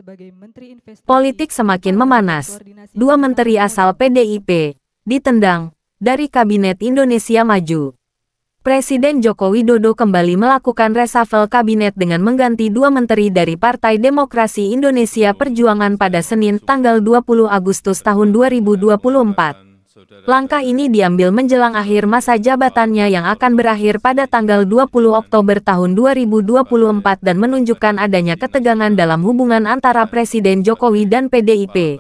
sebagai Menteri Investasi. Politik semakin memanas. Dua menteri asal PDIP ditendang dari Kabinet Indonesia Maju. Presiden Joko Widodo kembali melakukan reshuffle kabinet dengan mengganti dua menteri dari Partai Demokrasi Indonesia Perjuangan pada Senin tanggal 20 Agustus tahun 2024. Langkah ini diambil menjelang akhir masa jabatannya yang akan berakhir pada tanggal 20 Oktober tahun 2024 dan menunjukkan adanya ketegangan dalam hubungan antara Presiden Jokowi dan PDIP.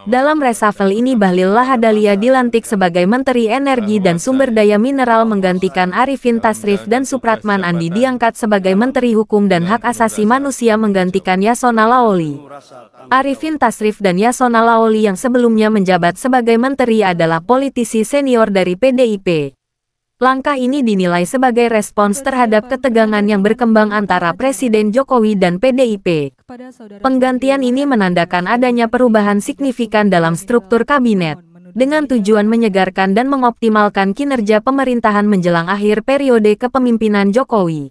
Dalam reshuffle ini Bahlil Lahadalia dilantik sebagai Menteri Energi dan Sumber Daya Mineral menggantikan Arifin Tasrif dan Supratman Andi diangkat sebagai Menteri Hukum dan Hak Asasi Manusia menggantikan Yasona Lawli. Arifin Tasrif dan Yasona Lawli yang sebelumnya menjabat sebagai menteri adalah politisi senior dari PDIP. Langkah ini dinilai sebagai respons terhadap ketegangan yang berkembang antara Presiden Jokowi dan PDIP. Penggantian ini menandakan adanya perubahan signifikan dalam struktur kabinet, dengan tujuan menyegarkan dan mengoptimalkan kinerja pemerintahan menjelang akhir periode kepemimpinan Jokowi.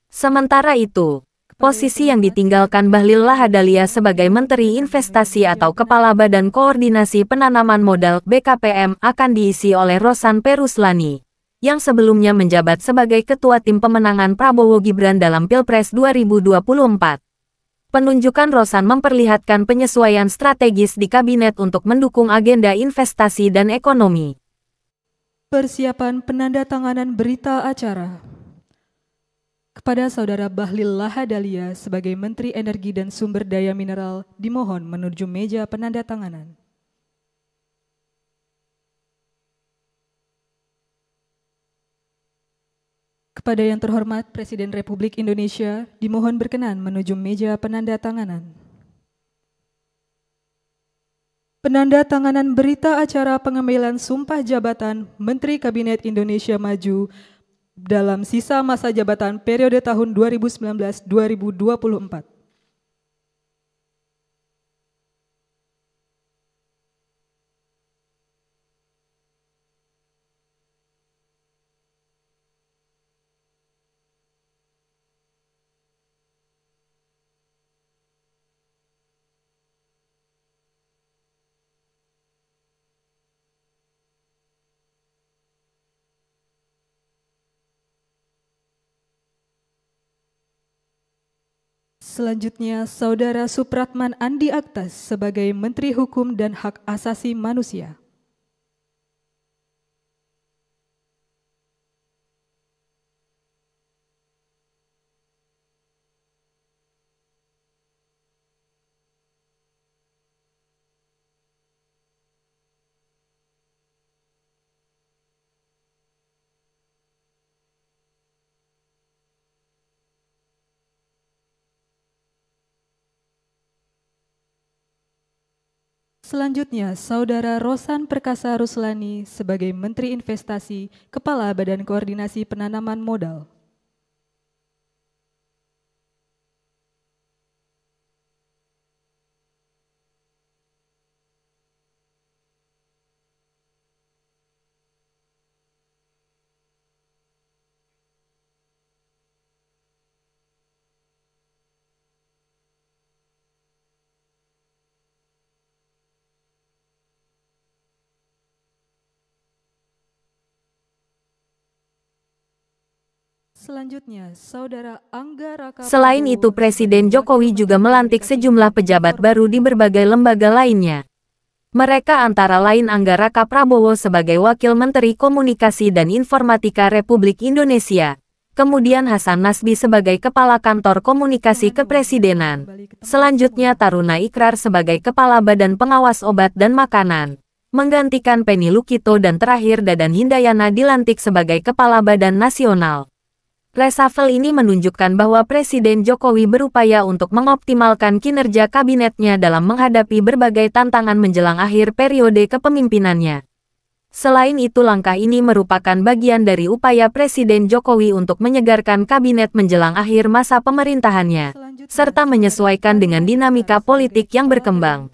Sementara itu, posisi yang ditinggalkan Bahlil Lahadalia sebagai Menteri Investasi atau Kepala Badan Koordinasi Penanaman Modal (BKPM) akan diisi oleh Rosan Peruslani, yang sebelumnya menjabat sebagai Ketua Tim Pemenangan Prabowo Gibran dalam Pilpres 2024. Penunjukan Rosan memperlihatkan penyesuaian strategis di kabinet untuk mendukung agenda investasi dan ekonomi. Persiapan penandatanganan berita acara. Kepada Saudara Bahlil Lahadalia sebagai Menteri Energi dan Sumber Daya Mineral dimohon menuju meja penandatanganan. Kepada yang terhormat Presiden Republik Indonesia, dimohon berkenan menuju meja penandatanganan. Penandatanganan berita acara pengambilan sumpah jabatan Menteri Kabinet Indonesia Maju dalam sisa masa jabatan periode tahun 2019-2024. Selanjutnya, Saudara Supratman Andi Aktas sebagai Menteri Hukum dan Hak Asasi Manusia. Selanjutnya, Saudara Rosan Perkasa Ruslani sebagai Menteri Investasi, Kepala Badan Koordinasi Penanaman Modal. Selanjutnya, Saudara Angga Raka. Selain itu, Presiden Jokowi juga melantik sejumlah pejabat baru di berbagai lembaga lainnya. Mereka antara lain Angga Raka Prabowo sebagai Wakil Menteri Komunikasi dan Informatika Republik Indonesia, kemudian Hasan Nasbi sebagai Kepala Kantor Komunikasi Kepresidenan, selanjutnya Taruna Ikrar sebagai Kepala Badan Pengawas Obat dan Makanan, menggantikan Penny Lukito dan terakhir Dadan Hindayana dilantik sebagai Kepala Badan Nasional. Reshuffle ini menunjukkan bahwa Presiden Jokowi berupaya untuk mengoptimalkan kinerja kabinetnya dalam menghadapi berbagai tantangan menjelang akhir periode kepemimpinannya. Selain itu, langkah ini merupakan bagian dari upaya Presiden Jokowi untuk menyegarkan kabinet menjelang akhir masa pemerintahannya, serta menyesuaikan dengan dinamika politik yang berkembang.